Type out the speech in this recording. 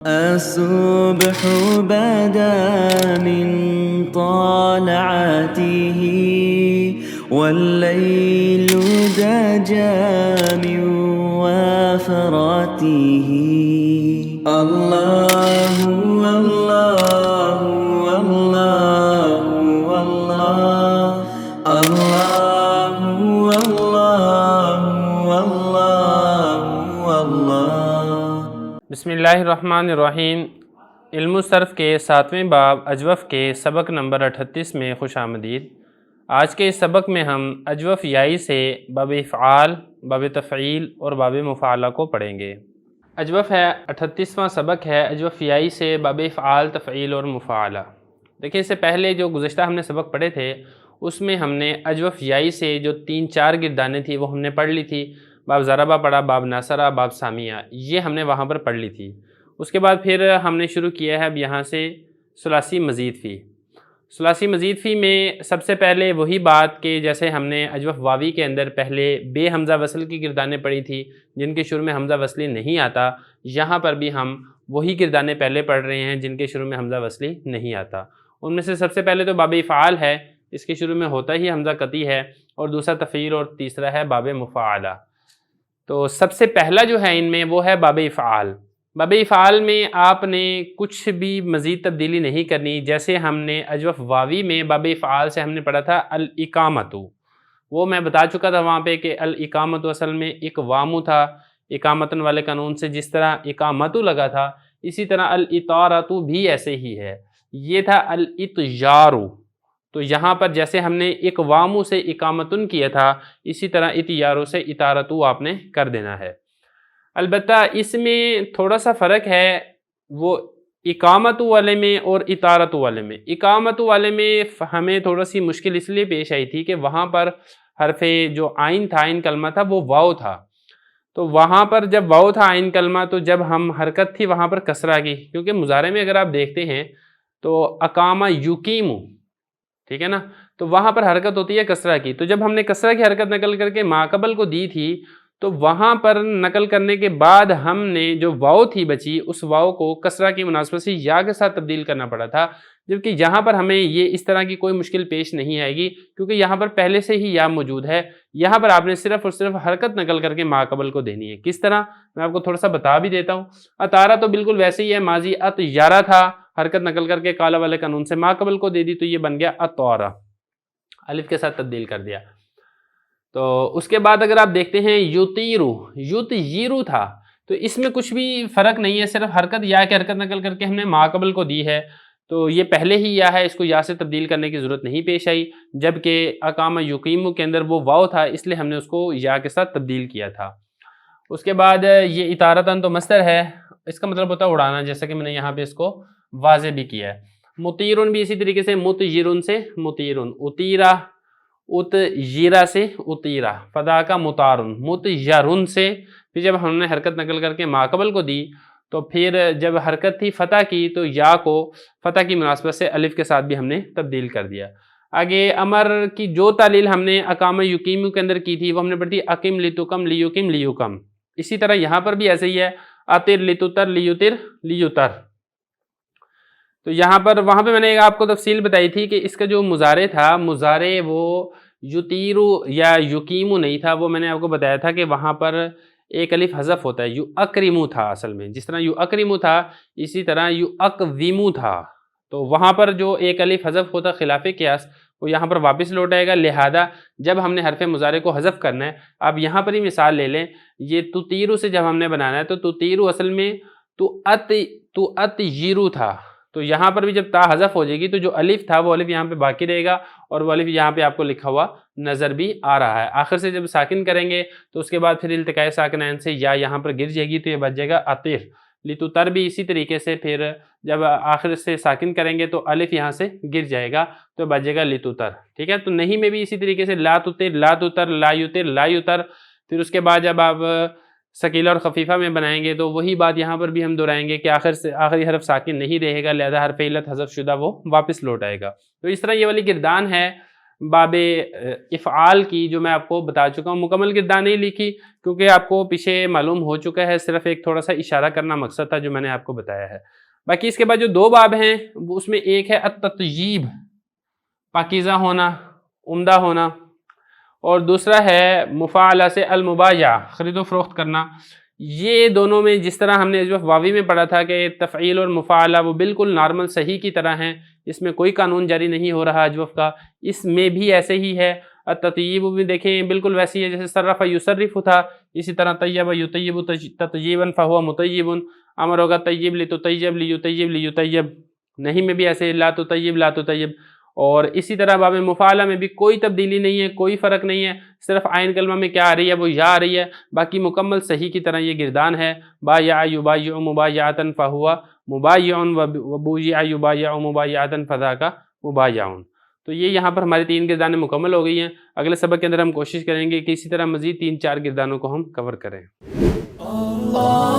الصبح بدا من طالعته والليل دجى من وفراته الله والله والله والله الله والله والله والله بسم اللہ الرحمن الرحیم۔ علم الصرف کے 7ویں باب اجوف کے سبق نمبر 38 میں خوش آمدید۔ آج کے اس سبق میں ہم اجوف یائی سے باب افعال، باب تفعیل اور باب مفعلہ کو پڑھیں گے۔ اجوف ہے 38واں سبق ہے اجوف یائی سے باب افعال، تفعیل اور مفعلہ۔ دیکھیں، اس سے پہلے جو گزشتہ ہم نے سبق پڑھے تھے اس میں ہم نے اجوف یائی سے جو 3-4 گردانیں تھی وہ ہم نے پڑھ لی تھی۔ باب ضربہ پڑھا، باب ناصرہ، باب سامیہ، یہ ہم نے وہاں پر پڑھ لی تھی۔ اس کے بعد پھر ہم نے شروع کیا ہے اب یہاں سے ثلاثی مزید فی۔ ثلاثی مزید فی میں سب سے پہلے وہی بات کہ جیسے ہم نے اجوف واوی کے اندر پہلے بے حمزہ وصل کی گردانیں پڑھی تھی جن کے شروع میں حمزہ وصلی نہیں آتا، یہاں پر بھی ہم وہی گردانیں پہلے پڑھ رہے ہیں جن کے شروع میں حمزہ وصلی نہیں آتا۔ ان میں سے سب سے پہلے تو باب افعال ہے، اس کے شروع میں ہوتا ہی حمزہ قطعی ہے، اور دوسرا تفعیل اور تیسرا ہے باب مفعلہ۔ تو سب سے پہلا جو ہے ان میں وہ ہے باب افعال۔ باب افعال میں آپ نے کچھ بھی مزید تبدیلی نہیں کرنی۔ جیسے ہم نے اجوف واوی میں باب افعال سے ہم نے پڑھا تھا الاقامت، وہ میں بتا چکا تھا وہاں پہ کہ الاقامت اصل میں ایک وامو تھا، اقامتن والے قانون سے جس طرح اقامت لگا تھا اسی طرح الاطارت بھی ایسے ہی ہے، یہ تھا الاتجار۔ تو یہاں پر جیسے ہم نے ایک وامو سے اقامتن کیا تھا اسی طرح اتیارو سے اتارتو آپ نے کر دینا ہے۔ البتہ اس میں تھوڑا سا فرق ہے، وہ اقامت والے میں اور اتارت والے میں۔ اقامت والے میں ہمیں تھوڑا سی مشکل اس لیے پیش آئی تھی کہ وہاں پر حرف جو آئین تھا، آئین کلمہ تھا، وہ واو تھا۔ تو وہاں پر جب واو تھا آئین کلمہ تو جب ہم حرکت تھی وہاں پر کسرہ کی، کیونکہ مضارع میں اگر آپ دیکھتے ہیں تو اقامہ یقیمو، ٹھیک ہے نا، تو وہاں پر حرکت ہوتی ہے کسرہ کی۔ تو جب ہم نے کسرہ کی حرکت نقل کر کے ماقبل کو دی تھی تو وہاں پر نقل کرنے کے بعد ہم نے جو واو تھی بچی اس واو کو کسرہ کی مناسبت سے یا کے ساتھ تبدیل کرنا پڑا تھا، جبکہ یہاں پر ہمیں یہ اس طرح کی کوئی مشکل پیش نہیں آئے گی کیونکہ یہاں پر پہلے سے ہی یا موجود ہے۔ یہاں پر آپ نے صرف اور صرف حرکت نقل کر کے ماقبل کو دینی ہے۔ کس طرح، میں آپ کو تھوڑا سا بتا بھی دیتا ہوں۔ اتارا تو بالکل ویسے ہی ہے، ماضی اتیارا تھا، حرکت نقل کر کے کالا والے قانون سے ماقبل کو دے دی تو یہ بن گیا اتوارا، الف کے ساتھ تبدیل کر دیا۔ تو اس کے بعد اگر آپ دیکھتے ہیں یوتیرو، یوتیرو تھا، تو اس میں کچھ بھی فرق نہیں ہے، صرف حرکت یا کی حرکت نقل کر کے ہم نے ماقبل کو دی ہے، تو یہ پہلے ہی یا ہے، اس کو یا سے تبدیل کرنے کی ضرورت نہیں پیش آئی، جبکہ اقامہ یقیمو کے اندر وہ واو تھا اس لیے ہم نے اس کو یا کے ساتھ تبدیل کیا تھا۔ اس کے بعد یہ اتارتن تو مصدر ہے، اس کا مطلب ہوتا ہے اڑانا، جیسا کہ میں نے یہاں پہ اس کو واضح بھی کیا ہے۔ مطیرن بھی اسی طریقے سے متجرن سے مطیرن، اتیرا اتجیرا سے اتیرا، فدا کا متارن، متجرن سے پھر جب ہم نے حرکت نقل کر کے ماقبل کو دی تو پھر جب حرکت تھی فتح کی تو یا کو فتح کی مناسبت سے الف کے ساتھ بھی ہم نے تبدیل کر دیا۔ آگے امر کی جو تعلیل ہم نے اقامہ یقیمو کے اندر کی تھی وہ ہم نے پڑھی تھی اقم لتقم لیقم لیقم، اسی طرح یہاں پر بھی ایسے ہی ہے، اطر لتطر لیطر لیطر۔ تو یہاں پر وہاں پہ میں نے آپ کو تفصیل بتائی تھی کہ اس کا جو مضارع تھا، مضارع وہ یطیرو یا یقیمو نہیں تھا، وہ میں نے آپ کو بتایا تھا کہ وہاں پر ایک الف حذف ہوتا ہے، یو اکریمو تھا اصل میں، جس طرح یو اکریمو تھا اسی طرح یو اقویمو تھا، تو وہاں پر جو ایک الف حذف ہوتا خلاف قیاس وہ یہاں پر واپس لوٹ آئے گا، لہذا جب ہم نے حرف مضارع کو حذف کرنا ہے، آپ یہاں پر ہی مثال لے لیں، یہ تطیرو سے جب ہم نے بنانا ہے تو تطیرو اصل میں تو اتجیرو تھا، تو یہاں پر بھی جب تا حذف ہو جائے گی تو جو الف تھا وہ الف یہاں پہ باقی رہے گا اور وہ الف یہاں پہ آپ کو لکھا ہوا نظر بھی آ رہا ہے۔ آخر سے جب ساکن کریں گے تو اس کے بعد پھر التقاء ساکنین سے یا یہاں پر گر جائے گی تو یہ بچ جائے گا اطیر لتطر، بھی اسی طریقے سے پھر جب آخر سے ساکن کریں گے تو الف یہاں سے گر جائے گا تو بچ جائے گا لتطر، ٹھیک ہے۔ تو نہیں میں بھی اسی طریقے سے لا تطر لا تطر لا یطر لا یطر، پھر اس کے بعد جب آپ ثقیلہ اور خفیفہ میں بنائیں گے تو وہی بات یہاں پر بھی ہم دہرائیں گے کہ آخر سے آخری حرف ساکن نہیں رہے گا، لہذا حرف علت حذف شدہ وہ واپس لوٹ آئے گا۔ تو اس طرح یہ والی گردان ہے باب افعال کی جو میں آپ کو بتا چکا ہوں، مکمل گردان نہیں لکھی کیونکہ آپ کو پیچھے معلوم ہو چکا ہے، صرف ایک تھوڑا سا اشارہ کرنا مقصد تھا جو میں نے آپ کو بتایا ہے۔ باقی اس کے بعد جو 2 باب ہیں اس میں ایک ہے التطیب، پاکیزہ ہونا، عمدہ ہونا، اور دوسرا ہے مفاعلہ سے المبایع، خرید و فروخت کرنا۔ یہ دونوں میں جس طرح ہم نے اجوف واوی میں پڑھا تھا کہ تفعیل اور مفاعلہ وہ بالکل نارمل صحیح کی طرح ہیں، اس میں کوئی قانون جاری نہیں ہو رہا اجوف کا، اس میں بھی ایسے ہی ہے۔ التطیب بھی دیکھیں بالکل ویسی ہے جیسے صرف یصرف تھا، اسی طرح طیب یطیب تطیبا فہو مطیب، امر ہوگا طیب لتطیب لیطیب لیطیب، نہیں میں بھی ایسے لا تطیب لا تطیب۔ اور اسی طرح باب مفاعلہ میں بھی کوئی تبدیلی نہیں ہے، کوئی فرق نہیں ہے، صرف عین کلمہ میں کیا آ رہی ہے وہ یا آ رہی ہے، باقی مکمل صحیح کی طرح یہ گردان ہے۔ بایع یبایع مبایعۃ فہو مبایع وبویع یبایع مبایعۃ فذاک مبایع۔ تو یہ یہاں پر ہماری 3 گردانیں مکمل ہو گئی ہیں۔ اگلے سبق کے اندر ہم کوشش کریں گے کہ اسی طرح مزید 3-4 گردانوں کو ہم کور کریں۔ اللہ